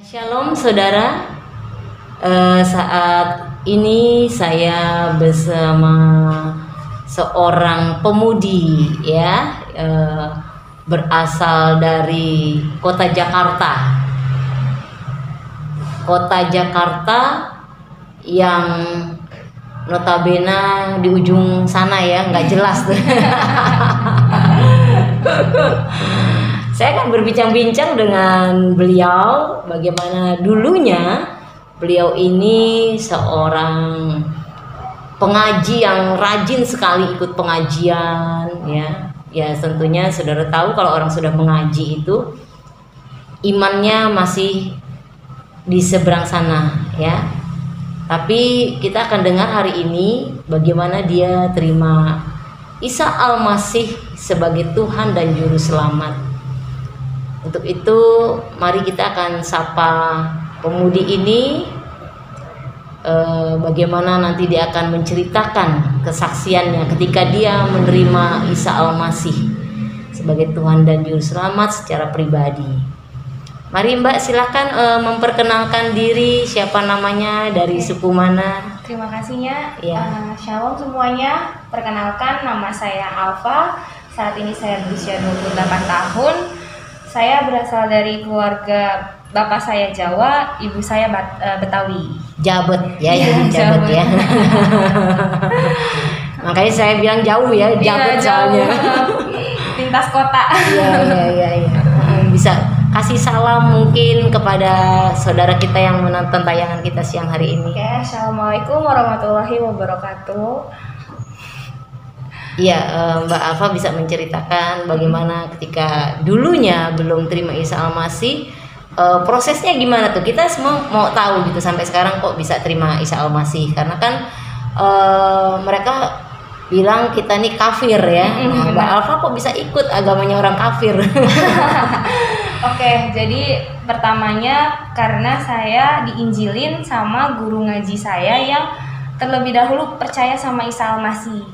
Shalom saudara, saat ini saya bersama seorang pemudi ya, berasal dari kota Jakarta. Kota Jakarta yang notabene di ujung sana ya, nggak jelas tuh. Saya akan berbincang-bincang dengan beliau bagaimana dulunya beliau ini seorang pengaji yang rajin sekali ikut pengajian ya. Ya tentunya saudara tahu kalau orang sudah mengaji itu imannya masih di seberang sana ya. Tapi kita akan dengar hari ini bagaimana dia terima Isa Al-Masih sebagai Tuhan dan Juru Selamat. Untuk itu mari kita akan sapa pemudi ini, bagaimana nanti dia akan menceritakan kesaksiannya ketika dia menerima Isa Al-Masih sebagai Tuhan dan Juru Selamat secara pribadi. Mari Mbak silakan memperkenalkan diri, siapa namanya, dari suku mana. Terima kasihnya Ya. Shalom semuanya. Perkenalkan, nama saya Alfa. Saat ini saya berusia 28 tahun. Saya berasal dari keluarga bapak saya Jawa, ibu saya Betawi. Jabet ya, Iya, Jabet Jabet. ya. Makanya saya bilang jauh ya, Jabet soalnya. Lintas kota. Iya. Bisa kasih salam mungkin kepada saudara kita yang menonton tayangan kita siang hari ini. Oke, Assalamualaikum warahmatullahi wabarakatuh. Iya, Mbak Alfa bisa menceritakan bagaimana ketika dulunya belum terima Isa Al-Masih, prosesnya gimana tuh? Kita semua mau tahu gitu, sampai sekarang kok bisa terima Isa Al-Masih, karena kan mereka bilang kita nih kafir ya. Nah, Mbak Alfa kok bisa ikut agamanya orang kafir? Oke, jadi pertamanya karena saya diinjilin sama guru ngaji saya yang terlebih dahulu percaya sama Isa Al-Masih.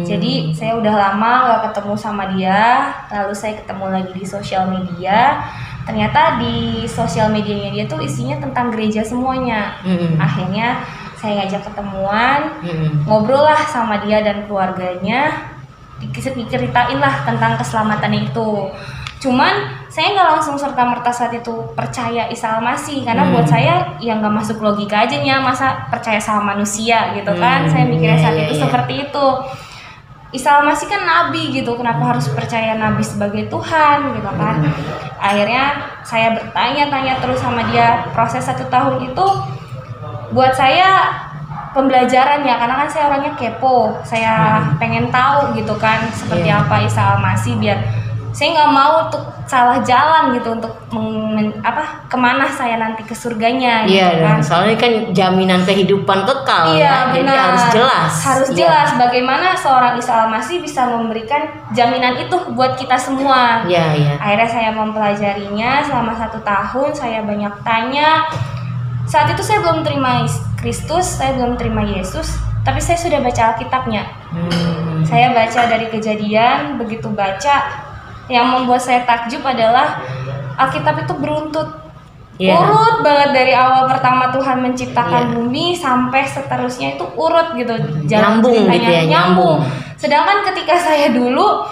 Jadi saya udah lama gak ketemu sama dia, lalu saya ketemu lagi di sosial media. Ternyata di sosial medianya dia tuh isinya tentang gereja semuanya. Akhirnya saya ngajak ketemuan, ngobrol lah sama dia dan keluarganya, diceritain lah tentang keselamatannya itu. Cuman saya nggak langsung serta-merta saat itu percaya Isa Al-Masih, karena buat saya yang nggak masuk logika aja nih, masa percaya sama manusia gitu kan. Saya mikirnya saat itu seperti itu. Isa Al-Masih kan nabi gitu, kenapa harus percaya nabi sebagai Tuhan gitu kan. Akhirnya saya bertanya-tanya terus sama dia. Proses 1 tahun itu buat saya pembelajaran ya, karena kan saya orangnya kepo, saya pengen tahu gitu kan seperti apa Isa Al-Masih, biar saya nggak mau untuk salah jalan gitu untuk kemana saya nanti ke surganya gitu kan. Soalnya kan jaminan kehidupan kekal Iya, ya, jadi benar. harus jelas bagaimana seorang Isa Al-Masih bisa memberikan jaminan itu buat kita semua. Iya. Akhirnya saya mempelajarinya selama 1 tahun, saya banyak tanya. Saat itu saya belum terima Kristus, saya belum terima Yesus, tapi saya sudah baca Alkitabnya. Saya baca dari Kejadian, begitu baca, yang membuat saya takjub adalah Alkitab itu beruntut, urut banget dari awal pertama Tuhan menciptakan bumi sampai seterusnya itu urut gitu, jalan ceritanya nyambung. Sedangkan ketika saya dulu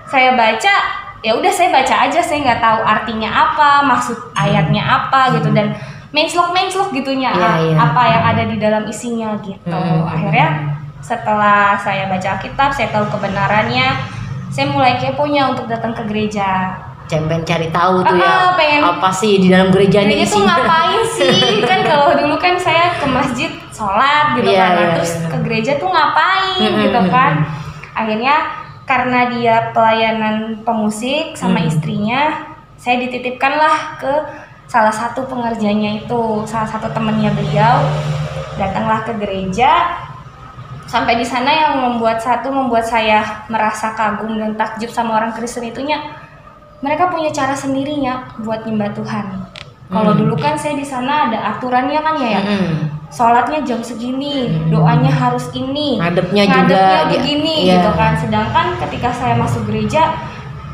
saya baca, ya udah saya baca aja, saya nggak tahu artinya apa, maksud ayatnya apa gitu, dan menslok gitunya apa yang ada di dalam isinya gitu. Akhirnya setelah saya baca Alkitab, saya tahu kebenarannya, saya mulai keponya untuk datang ke gereja. Pengen cari tahu tuh apa sih di dalam gerejanya isinya. Itu ngapain sih? Kan kalau dulu kan saya ke masjid sholat gitu terus ke gereja tuh ngapain gitu kan. Akhirnya karena dia pelayanan pemusik sama istrinya, saya dititipkanlah ke salah satu pengerjanya itu, salah satu temannya beliau. Datanglah ke gereja. sampai di sana yang membuat saya merasa kagum dan takjub sama orang Kristen itunya, mereka punya cara sendirinya buat nyembah Tuhan. Kalau dulu kan saya di sana ada aturannya kan ya, sholatnya jam segini, doanya harus ini, ngadepnya juga begini gitu kan. Sedangkan ketika saya masuk gereja,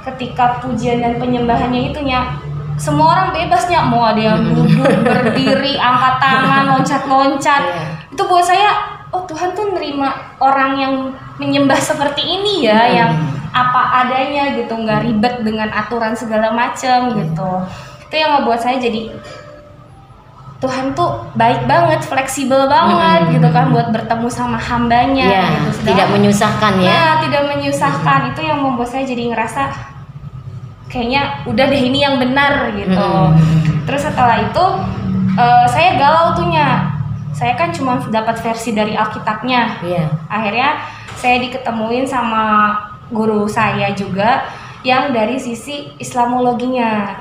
ketika pujian dan penyembahannya itunya, semua orang bebasnya, mau ada yang duduk, berdiri, angkat tangan, loncat-loncat. Itu buat saya, oh Tuhan tuh nerima orang yang menyembah seperti ini ya, yang apa adanya gitu, nggak ribet dengan aturan segala macam gitu. Itu yang ngebuat saya jadi, Tuhan tuh baik banget, fleksibel banget gitu kan buat bertemu sama hambanya gitu. Tidak menyusahkan ya. Nah, tidak menyusahkan. Itu yang membuat saya jadi ngerasa kayaknya udah deh ini yang benar gitu. Terus setelah itu saya galau tuhnya. Saya kan cuma dapat versi dari Alkitabnya. Akhirnya saya diketemuin sama guru saya juga yang dari sisi Islamologinya.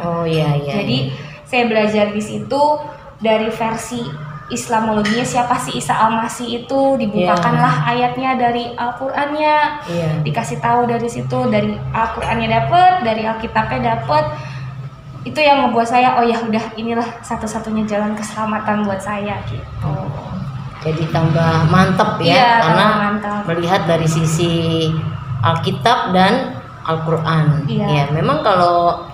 Jadi saya belajar di situ dari versi Islamologinya, siapa sih Isa Al-Masih itu, dibukakanlah ayatnya dari Al-Qur'annya. Dikasih tahu dari situ, dari Al-Qur'annya dapet, dari Alkitabnya dapet. Itu yang ngebuat saya, oh ya udah, inilah satu-satunya jalan keselamatan buat saya gitu. Jadi tambah mantep ya, karena melihat dari sisi Alkitab dan Al-Qur'an. Ya, memang kalau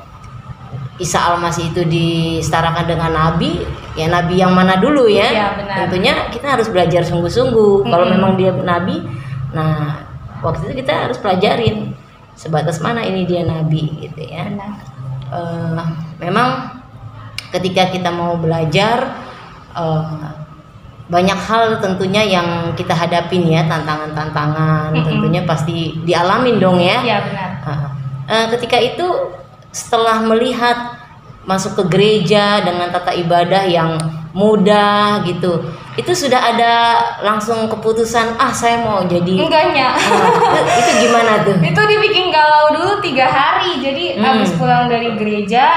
Isa Al-Masih itu disetarakan dengan nabi, ya nabi yang mana dulu ya? Tentunya kita harus belajar sungguh-sungguh. Kalau memang dia nabi, nah waktu itu kita harus pelajarin sebatas mana ini dia nabi gitu ya. Memang ketika kita mau belajar, banyak hal tentunya yang kita hadapin ya, tantangan-tantangan tentunya pasti dialamin dong ya. Ketika itu setelah melihat masuk ke gereja dengan tata ibadah yang mudah gitu, itu sudah ada langsung keputusan saya mau jadi? Enggaknya. Itu gimana tuh? Itu dibikin galau dulu 3 hari. Jadi habis pulang dari gereja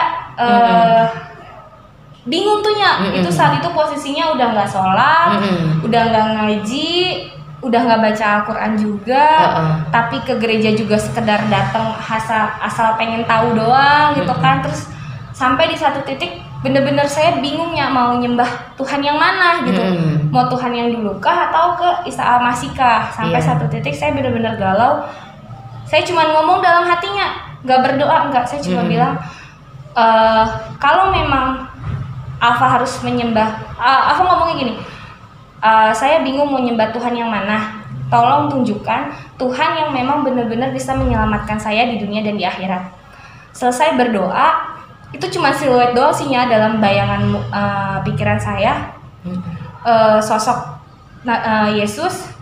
bingung tuhnya. Itu saat itu posisinya udah nggak sholat, udah nggak ngaji, udah nggak baca Al-Quran juga, tapi ke gereja juga sekedar datang asal pengen tahu doang gitu kan. Terus sampai di satu titik bener-bener saya bingungnya mau nyembah Tuhan yang mana gitu, mau Tuhan yang dulu kah atau ke Isa Al-Masih kah. Sampai satu titik saya bener-bener galau. Saya cuma ngomong dalam hatinya, nggak berdoa, nggak. Saya cuma bilang, kalau memang Alfa harus menyembah, Alfa ngomongnya gini, saya bingung mau nyembah Tuhan yang mana. Tolong tunjukkan Tuhan yang memang benar-benar bisa menyelamatkan saya di dunia dan di akhirat. Selesai berdoa, itu cuma siluet doang sih ya dalam bayangan pikiran saya. Sosok Yesus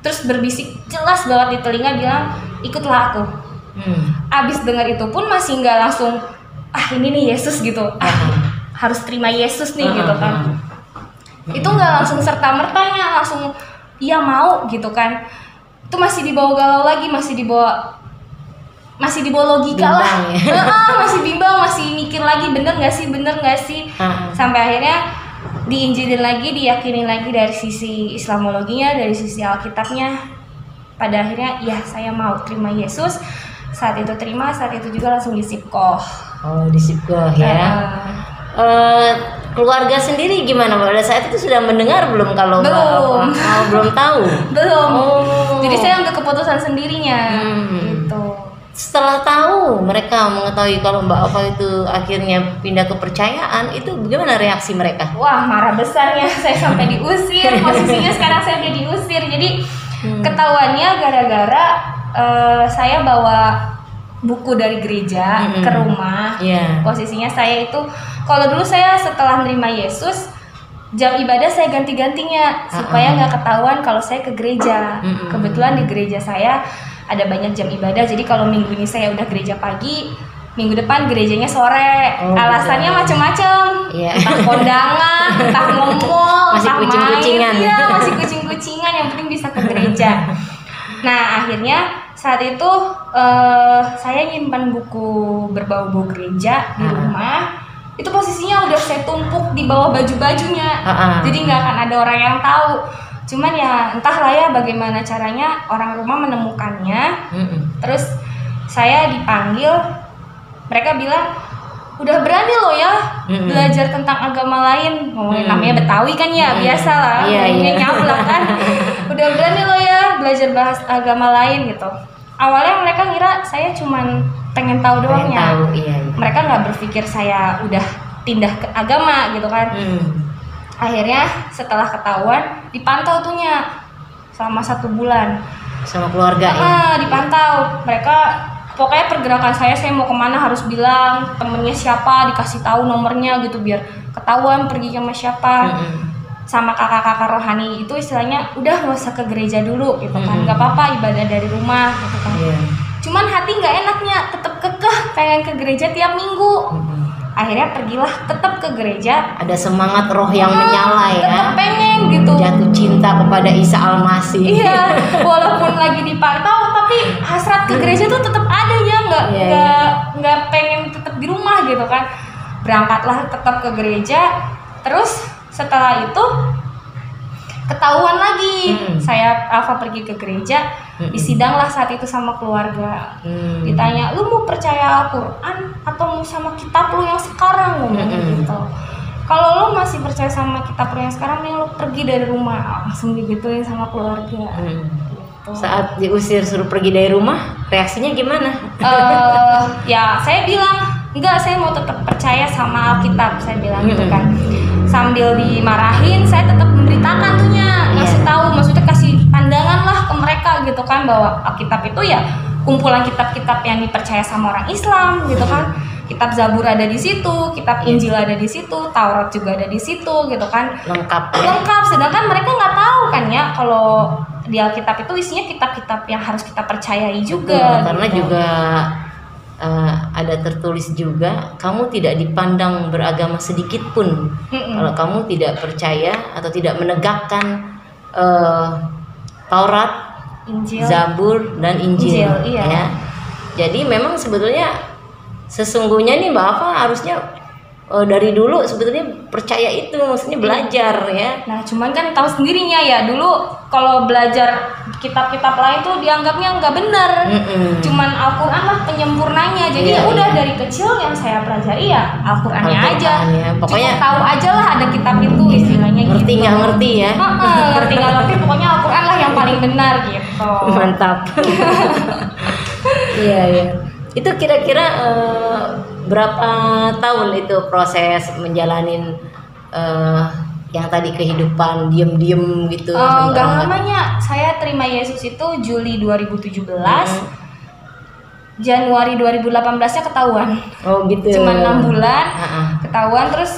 terus berbisik jelas banget di telinga bilang, ikutlah aku. Abis dengar itu pun masih nggak langsung, ini nih Yesus gitu, harus terima Yesus nih gitu kan. Itu nggak langsung serta-mertanya langsung iya mau gitu kan. Itu masih dibawa galau lagi, masih dibawa logika bimbang, lah ya. Masih bimbang, masih mikir lagi bener nggak sih. Sampai akhirnya diinjilin lagi, diyakinin lagi dari sisi Islamologinya, dari sisi Alkitabnya. Pada akhirnya ya saya mau terima Yesus. Saat itu terima, saat itu juga langsung disipkoh. Disipkoh ya. Keluarga sendiri gimana? Pada saat itu sudah mendengar belum kalau belum tahu? Belum. Jadi saya ambil keputusan sendirinya. Gitu. Setelah tahu mereka mengetahui kalau Mbak Alfa itu akhirnya pindah kepercayaan, itu bagaimana reaksi mereka? Wah, marah besarnya. Saya sampai diusir. Posisinya sekarang saya udah diusir. Jadi ketahuannya gara-gara saya bawa buku dari gereja ke rumah. Posisinya saya itu, kalau dulu saya setelah menerima Yesus, jam ibadah saya ganti-gantinya supaya nggak ketahuan kalau saya ke gereja. Kebetulan di gereja saya ada banyak jam ibadah, jadi kalau minggu ini saya udah gereja pagi, minggu depan gerejanya sore. Alasannya macam-macam, entah kondangan, entah ngomong, masih kucing-kucingan. Masih kucing-kucingan, yang penting bisa ke gereja. Nah akhirnya saat itu saya nyimpan buku berbau-bau gereja di rumah. Itu posisinya udah saya tumpuk di bawah baju-bajunya, jadi nggak akan ada orang yang tahu. Cuman ya entahlah ya bagaimana caranya orang rumah menemukannya. Terus saya dipanggil, mereka bilang udah berani lo ya belajar tentang agama lain. Namanya Betawi kan ya, biasa lah, nyablak kan. Udah berani lo ya belajar bahas agama lain gitu. Awalnya mereka ngira saya cuman pengen tahu doang ya. Mereka nggak berpikir saya udah pindah ke agama gitu kan. Akhirnya setelah ketahuan dipantau tuhnya selama 1 bulan sama keluarga dipantau. Mereka pokoknya pergerakan saya mau kemana harus bilang, temennya siapa dikasih tahu nomornya gitu biar ketahuan pergi sama siapa. Sama kakak-kakak rohani itu istilahnya udah nggak usah ke gereja dulu gitu kan, nggak apa-apa ibadah dari rumah gitu kan. Cuman hati nggak enaknya tetap kekeh pengen ke gereja tiap minggu. Akhirnya pergilah tetap ke gereja. Ada semangat roh yang menyala ya. Tetap pengen gitu. Jatuh cinta kepada Isa Al-Masih. Iya, walaupun lagi dipantau tapi hasrat ke gereja tuh tetap ada ya, nggak pengen tetap di rumah gitu kan. Berangkatlah tetap ke gereja. Terus setelah itu ketahuan lagi saya Alfa pergi ke gereja, disidanglah saat itu sama keluarga. Ditanya, lu mau percaya Al-Quran atau mau sama kitab lu yang sekarang, gitu. Kalau lu masih percaya sama kitab lu yang sekarang, nih lu pergi dari rumah. Langsung digituin sama keluarga. Gitu. Saat diusir suruh pergi dari rumah, reaksinya gimana? Ya saya bilang enggak, saya mau tetap percaya sama Alkitab, saya bilang gitu kan. Sambil dimarahin, saya tetap memberitakan tuhnya, ngasih tahu, maksudnya kasih pandangan lah ke mereka gitu kan, bahwa Alkitab itu ya kumpulan kitab-kitab yang dipercaya sama orang Islam gitu kan. Kitab Zabur ada di situ, kitab Injil ada di situ, Taurat juga ada di situ gitu kan. Lengkap. Sedangkan mereka nggak tahu kan ya kalau di Alkitab itu isinya kitab-kitab yang harus kita percayai juga. Karena gitu. Juga ada tertulis juga, kamu tidak dipandang beragama sedikit pun kalau kamu tidak percaya atau tidak menegakkan Taurat, Injil, Zabur dan Injil ya. Jadi memang sebetulnya sesungguhnya nih Mbak Alfa harusnya dari dulu sebetulnya percaya itu, maksudnya belajar ya. Nah cuman kan tahu sendirinya ya, dulu kalau belajar kitab-kitab lain tuh dianggapnya nggak benar. Cuman Al-Quran lah penyempurnanya. Jadi ya udah dari kecil yang saya pelajari ya Al-Qurannya aja. Ya. Pokoknya cuma tahu aja lah ada kitab itu, istilahnya ngerti gitu. Nggak ngerti ya. Ngerti nggak ngerti, pokoknya Al-Quran lah yang paling benar gitu. Mantap. Iya. Itu kira-kira berapa tahun itu proses menjalanin yang tadi kehidupan diem-diem gitu? Nggak lamanya. Saya terima Yesus itu Juli 2017. Januari 2018-nya ketahuan. Oh gitu. Cuma 6 bulan ketahuan. Terus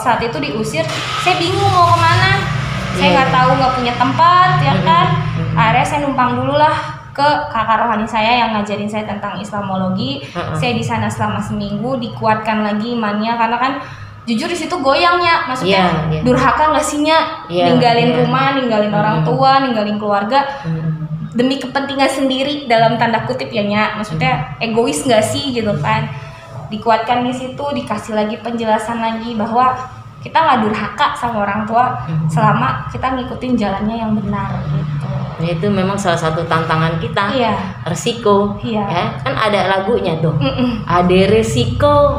saat itu diusir. Saya bingung mau kemana. Saya nggak tahu, nggak punya tempat ya kan. Akhirnya saya numpang dulu lah ke kakak rohani saya yang ngajarin saya tentang Islamologi. Saya di sana selama seminggu, dikuatkan lagi imannya karena kan jujur di situ goyangnya, maksudnya durhaka nggak sih nya, ninggalin rumah, ninggalin orang tua, ninggalin keluarga demi kepentingan sendiri dalam tanda kutip ya nya, maksudnya egois nggak sih gitu kan. Dikuatkan di situ, dikasih lagi penjelasan lagi bahwa kita nggak durhaka sama orang tua selama kita ngikutin jalannya yang benar gitu. Nah, itu memang salah satu tantangan kita. Resiko ya kan ada lagunya tuh. Ada resiko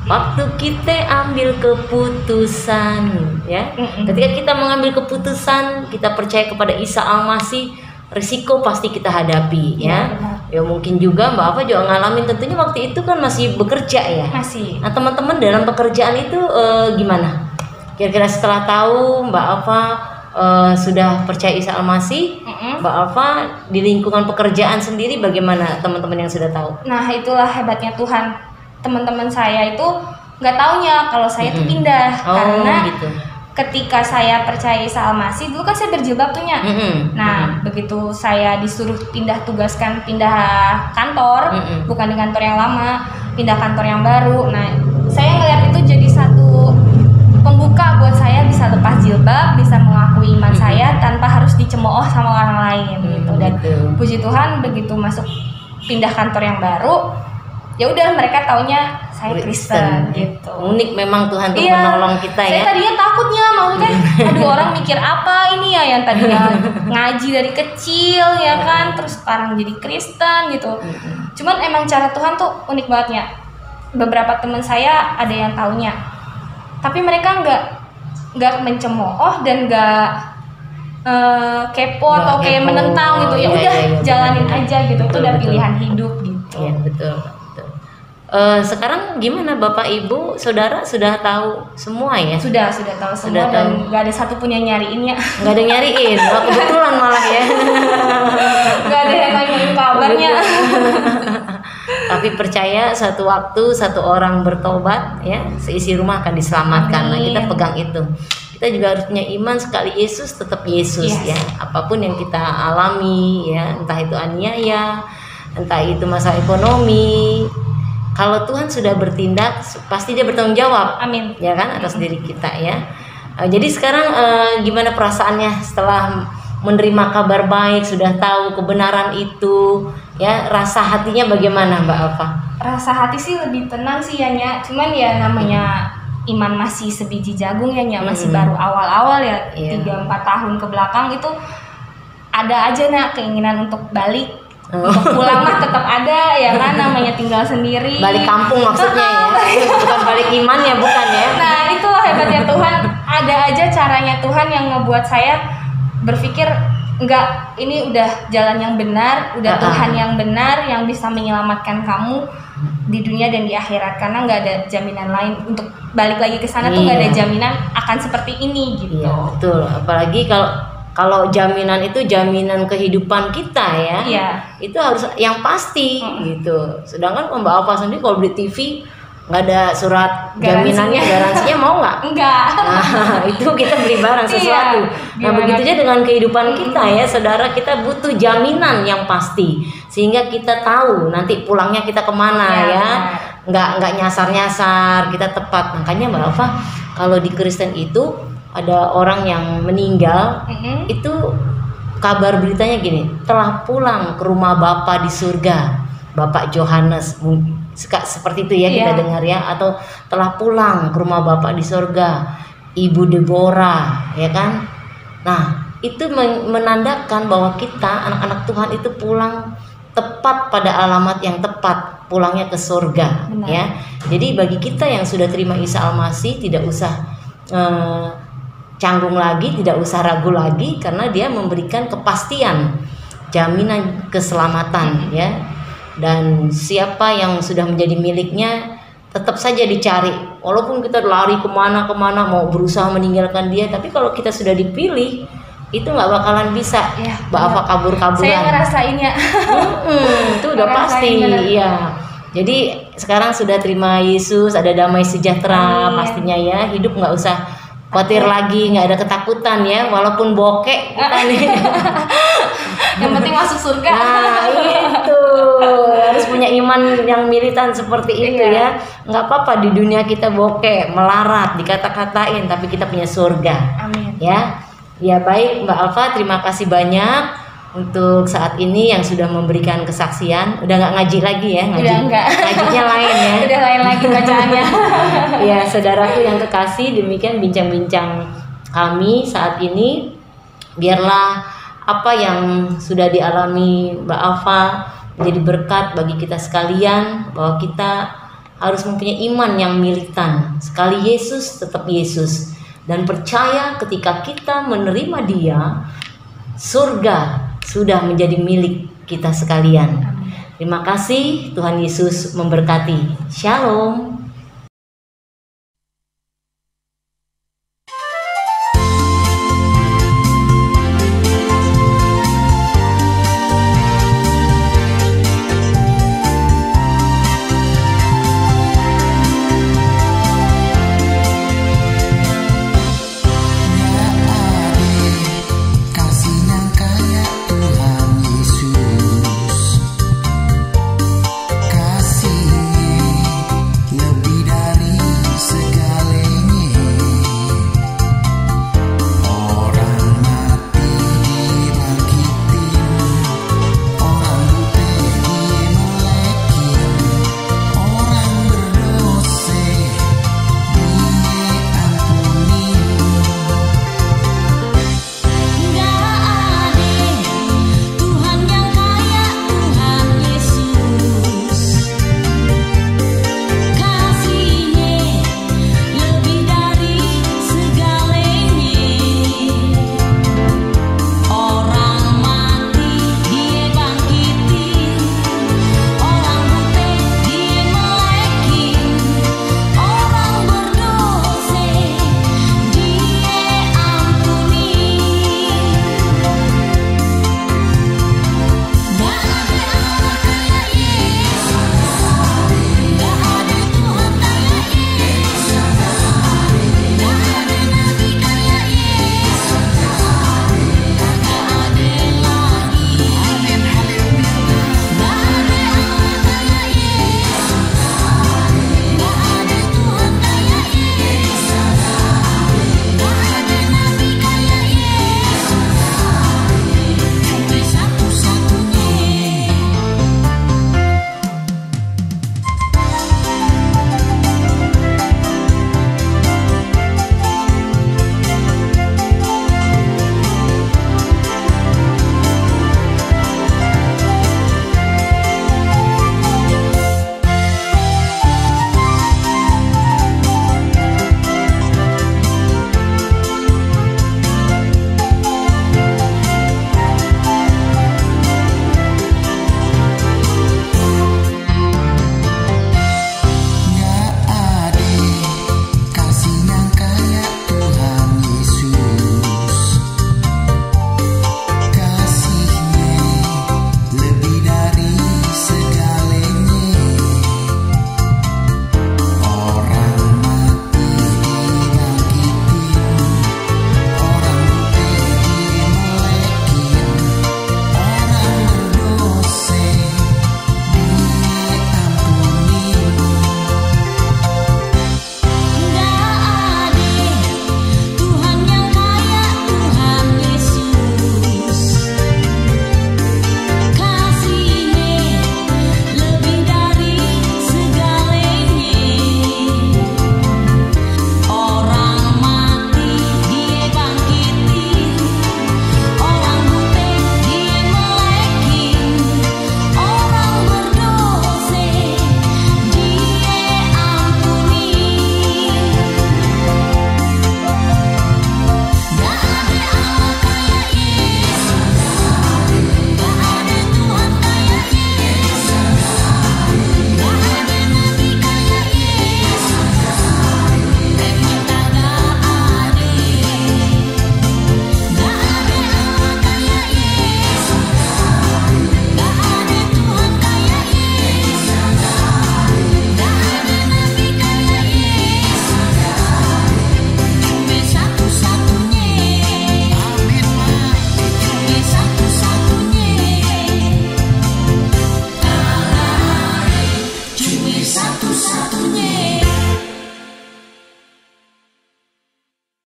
waktu kita ambil keputusan ya. Ketika kita mengambil keputusan, kita percaya kepada Isa Al-Masih, risiko pasti kita hadapi ya. Ya mungkin juga Mbak Alfa juga ngalamin, tentunya waktu itu kan masih bekerja ya. Masih. Nah teman-teman dalam pekerjaan itu gimana? Kira-kira setelah tahu Mbak Alfa sudah percaya Isa Al-Masih, Mbak Alfa di lingkungan pekerjaan sendiri bagaimana teman-teman yang sudah tahu? Nah itulah hebatnya Tuhan. Teman-teman saya itu nggak taunya kalau saya tuh pindah karena ketika saya percaya Isa Al-Masih, dulu kan saya berjilbab tuhnya. Nah begitu saya disuruh pindah kantor, bukan di kantor yang lama, pindah kantor yang baru. Nah saya ngeliat itu jadi satu pembuka buat saya bisa lepas jilbab, bisa mengakui iman saya tanpa harus dicemooh sama orang lain gitu. Dan puji Tuhan begitu masuk pindah kantor yang baru, ya udah mereka taunya saya Kristen gitu. Unik memang Tuhan tuh Iya, menolong kita ya. saya tadinya takutnya, maksudnya aduh orang mikir apa ini ya, yang tadinya ngaji dari kecil ya kan, terus sekarang jadi Kristen gitu. Cuman emang cara Tuhan tuh unik banget ya. Beberapa teman saya ada yang taunya, tapi mereka nggak mencemooh dan nggak kepo atau kayak menentang gitu. Ya udah jalanin aja gitu. Itu udah pilihan hidup gitu. Iya, betul. Sekarang gimana Bapak Ibu Saudara sudah tahu semua ya? Sudah tahu semua dan nggak ada satupun yang nyariin ya. Nggak ada yang nyariin, wah, kebetulan malah ya. Nggak ada yang nanyain kabarnya. Tapi percaya suatu waktu satu orang bertobat ya, seisi rumah akan diselamatkan. Nah, kita pegang itu. Kita juga harus punya iman sekali Yesus tetap Yesus ya. Apapun yang kita alami ya, entah itu aniaya, entah itu masalah ekonomi, kalau Tuhan sudah bertindak pasti dia bertanggung jawab. Amin. Ya kan, atas diri kita ya. Jadi sekarang gimana perasaannya setelah menerima kabar baik, sudah tahu kebenaran itu ya, rasa hatinya bagaimana Mbak Alfa? Rasa hati sih lebih tenang sih ya Nya. Cuman ya namanya iman masih sebiji jagung ya Nya, masih baru awal-awal ya. 3-4 tahun ke belakang itu ada aja nak keinginan untuk balik. Untuk pulang mah tetap ada ya kan, namanya tinggal sendiri. Balik kampung maksudnya ya. Bukan balik iman ya, bukan ya. Nah itulah hebatnya Tuhan. Ada aja caranya Tuhan yang ngebuat saya berpikir enggak, ini udah jalan yang benar, udah Tuhan yang benar yang bisa menyelamatkan kamu di dunia dan di akhirat, karena nggak ada jaminan lain untuk balik lagi ke sana. Tuh nggak ada jaminan akan seperti ini gitu. Iya, betul. Apalagi kalau jaminan itu jaminan kehidupan kita ya. Iya. Itu harus yang pasti gitu. Sedangkan Mbak Alfa sendiri kalau beli TV nggak ada surat jaminannya, garansinya mau nggak? Enggak. Nah, itu kita beli barang sesuatu. Nah, begitu aja dengan kehidupan kita ya, saudara, kita butuh jaminan yang pasti sehingga kita tahu nanti pulangnya kita kemana ya. Nggak nyasar-nyasar, kita tepat. Makanya Mbak Alfa, kalau di Kristen itu ada orang yang meninggal, itu kabar beritanya gini, telah pulang ke rumah Bapa di surga, Bapak Yohanes, seperti itu ya kita dengar ya, atau telah pulang ke rumah Bapa di surga, Ibu Deborah, ya kan? Nah, itu menandakan bahwa kita anak-anak Tuhan itu pulang tepat pada alamat yang tepat, pulangnya ke surga. Benar. Ya. Jadi bagi kita yang sudah terima Isa Al-Masih tidak usah canggung lagi, tidak usah ragu lagi, karena dia memberikan kepastian, jaminan keselamatan ya. Dan siapa yang sudah menjadi miliknya tetap saja dicari, walaupun kita lari kemana-kemana mau berusaha meninggalkan dia, tapi kalau kita sudah dipilih itu nggak bakalan bisa Mbak Alfa kabur-kaburan. Saya ngerasainnya. Itu udah pasti ya. Jadi sekarang sudah terima Yesus, ada damai sejahtera pastinya ya, hidup nggak usah khawatir lagi, nggak ada ketakutan ya, walaupun bokek kita nih. Yang penting masuk surga. Nah itu harus punya iman yang militan seperti itu ya. Nggak apa-apa di dunia kita bokek, melarat, dikata-katain, tapi kita punya surga. Amin. Ya baik Mbak Alfa, terima kasih banyak untuk saat ini yang sudah memberikan kesaksian. Udah nggak ngaji lagi ya? Udah enggak. Ngajinya lain ya. Udah lain lagi bacaannya. Ya saudaraku yang kekasih, demikian bincang-bincang kami saat ini. Biarlah apa yang sudah dialami Mbak Alfa menjadi berkat bagi kita sekalian, bahwa kita harus mempunyai iman yang militan. Sekali Yesus tetap Yesus, dan percaya ketika kita menerima Dia, surga sudah menjadi milik kita sekalian. Terima kasih, Tuhan Yesus memberkati. Shalom.